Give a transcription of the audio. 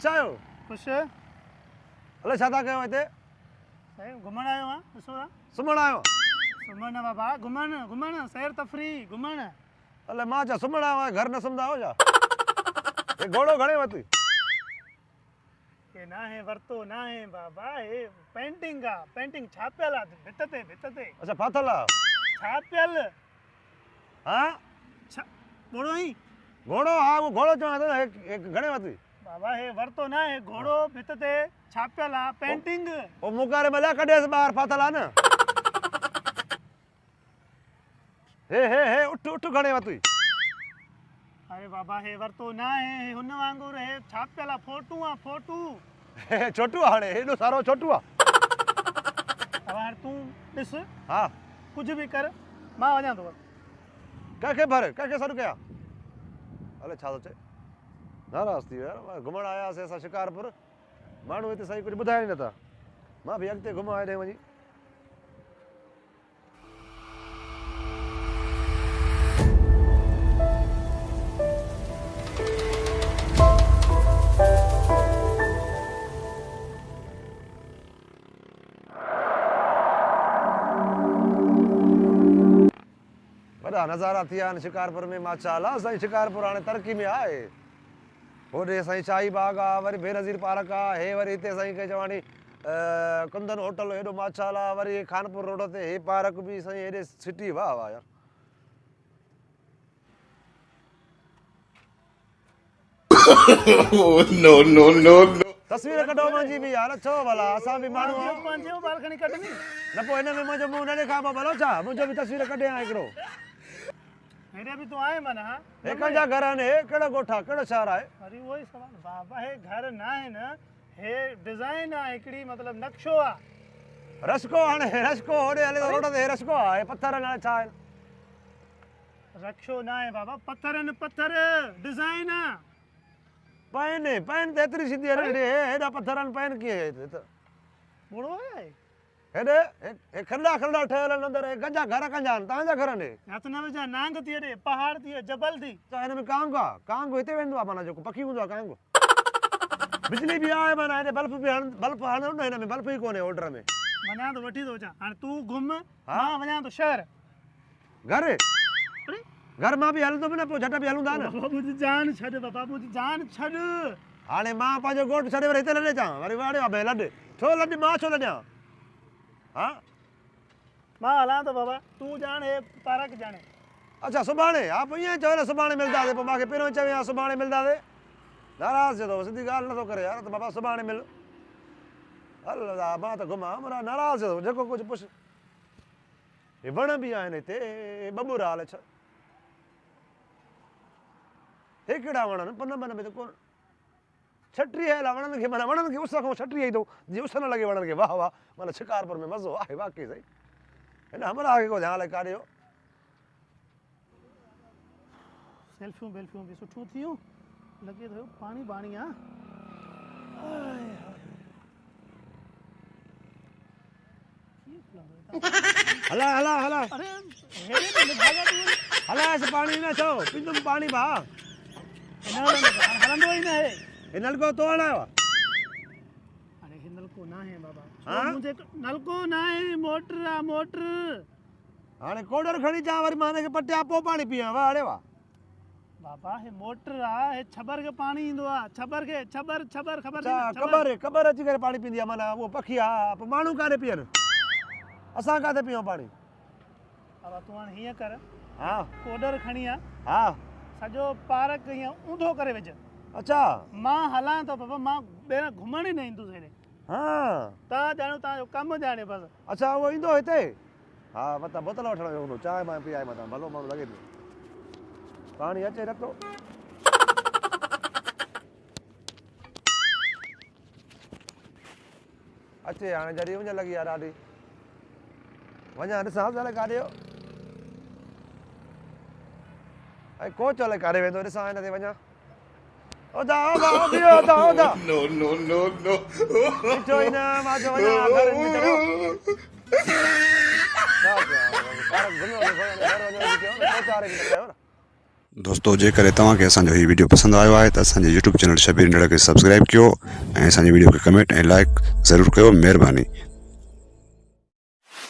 अच्छा आयो ख़ुश अले छा था कयो हिते सही घुमण आयो आहियां ॾिसो था सुम्हण आयो सुम्हण न बाबा घुमण सैर तफ़री घुमण अले मां छा सुम्हण आयो आहियां घर न सुम्हंदा हो छा हे घोड़ो घणे वरिती हे ना है वरतो ना है बाबा हे पेंटिंग का पेंटिंग छापियल आहे भित ते अच्छा फाथल आहे छापियल हा घोड़ो ही घोड़ो हा वो घोड़ो चवां थो हे घणे वरिती बाबा हे वरतो ना है घोड़ो भित ते छापियल आहे पेंटिंग ओ मुकारे मलिया कढेसि ॿाहिरि फाथल आहे न हे उठ घणे वरिती अरे बाबा हे वरतो ना है हुन वांगुरु हे छापियल आहे फोटू हे छोटू आहे हाणे हेॾो सारो छोटू आहे अब हाणे तूं ॾिस हा कुझु बि कर मां वञा थो कंहिंखे सॾु कयां अले छा थो चए नाराज़ थी वियो यार घुमण आयासीं असां शिकारपुर माण्हू हिते सही कुझु ॿुधाइनि नथा मां बि अॻिते घुमां हेॾे वञी वॾा नज़ारा थी विया आहिनि शिकारपुर में माशाअल्लाह असांजी शिकारपुर हाणे तरक़ी में आहे होॾे साईं शाही बाग आहे वरी बेनज़ीर पार्क आहे हे वरी हिते साईं के चवानी कुंदन होटल हेॾो माशाअल्लाह वरी खानपुर रोड ते हे पार्क बि साईं हेॾे सिटी वाह वाह यार नो तस्वीर कढो मुंहिंजी बि यार छो भला असां बि माण्हू आहियूं पंहिंजो बाल खणी कढनी न पोइ हिन में मुंहिंजो मुंहुं न ॾेखारिबो भलो छा मुंहिंजो बि तस्वीर कढे हा हिकिड़ो हेॾे बि तूं आहे माना हे कंहिंजा घर आहिनि हे कहिड़ो ॻोठु आहे कहिड़ो शहर आहे अरे उहो ई सवाल बाबा हे घर न आहे न हे डिज़ाइन आहे हिकिड़ी मतिलबु नक्शो आहे रस्को हाणे रस्को होॾे हले थो रोड ते हे रस्को आहे पथर हाणे छा आहे रक्शो न आहे बाबा पत्थर डिज़ाइन आहे पैन त एतिरी सिधी आहे न हेॾा पथर आहिनि पैन कीअं हिते त बुढ़ो आहे हेॾे हे खंडा ठहियल आहिनि अंदरि हे कंहिंजा घर कंहिंजा आहिनि तव्हांजा घर आहिनि हथ न विझा नांग थी हेॾे पहाड़ थी जबल थी त हिन में कांग आहे कांग हिते वेंदो आहे माना जेको पखी हूंदो आहे कांग बिजली बि आहे माना हेॾे बल्ब हणो न हिन में बल्ब ई कोन्हे ऑर्डर में वञा थो वठी थो अचां हाणे तूं घुम मां वञा थो शहर घर मां बि हलंदो बि न पोइ झट बि हलूं था न बाबू जी जान छॾ बाबू जी जान छॾ हाणे मां पंहिंजो घोटु छॾे वरी हिते लॾे अचां वरी वाड़ियो आहे भई लॾ छो लॾ मां छो लॾियां हा मां हलां थो बाबा तूं ॼाण हे पार्क ॼाणे अच्छा सुभाणे हा पोइ ईअं चयो न सुभाणे मिलंदासीं पोइ मूंखे पहिरियों चयो आहे सुभाणे मिलंदासीं नाराज़ थियो सिधी ॻाल्हि नथो करे यार त बाबा सुभाणे मिल हल मां त घुमां मां नाराज़ थियो जेको कुझु पुछ हे वण बि आहिनि हिते बबूरा हाल छा हे कहिड़ा वण आहिनि पन में त कोन छटी हल आहे वणनि खे माना वणनि खे उस खां छटी आई अथऊं जीअं उस न लॻे वणनि खे वाह वाह माना शिकारपुर में मज़ो आहे वाक़ई सही हिन हमला खे को ध्यानु काढियो सेल्फियूं वेल्फियूं बि सुठियूं थियूं लॻे थो पाणी बाणी आहे हला हला हला अरे हलाए पाणी न छो पींदुमि पाणी भाउ हलंदो ई न आहे हे नलको तो हलायो आहे अरे हे नलको न आहे बाबा हाँ? मुंहिंजे नलको न आहे मोटर आहे मोटर हाणे कोडर खणी अचां वरी मां हिनखे पटिया पोइ पाणी पीआं वाह अड़े वाह बाबा हे मोटर आहे हे छबर खे पाणी ईंदो आहे छबर खे छबर ख़बर ख़बर अची करे पाणी पींदी आहे माना उहो पखी आहे पोइ माण्हू काॾे पीअनि असां काॾे पीऊं पाणी बाबा तूं हाणे हीअं कर हा कोडर खणी आ हा सॼो पार्क हीअं ऊंधो करे विझ अच्छा मां हलां थो बाबा मां ॿेर घुमण ई न ईंदुसि हेॾे हा तव्हां ॼाणो तव्हांजो कमु ॼाणे बसि अच्छा उहो ईंदो हिते हा मतां बोतल वठण वियो हूंदो चांहि मां पीआए मतां भलो माण्हू लॻे पियो पाणी अचे नथो अचे हाणे जॾहिं उञ लॻी आहे ॾाढी वञा ॾिसां हले काॾे ऐं कोच हले काॾे वेंदो ॾिसां हिन ते वञा ओदा ओदा बीहो ओदा ओदा नो ॾिठो ई न मां चयो वञा घर में चढ़ियो छा कयां पार्क घुमियो घर वञो कोच वारे बि कयो न दोस्तों जेकर तव्हांखे असांजो हीउ वीडियो पसंदि आयो आहे त असांजे यूट्यूब चैनल शबीर निड़ा खे सब्सक्राइब कयो ऐं असांजे वीडियो खे कमेंट ऐं लाइक ज़रूरु कयो। महिरबानी।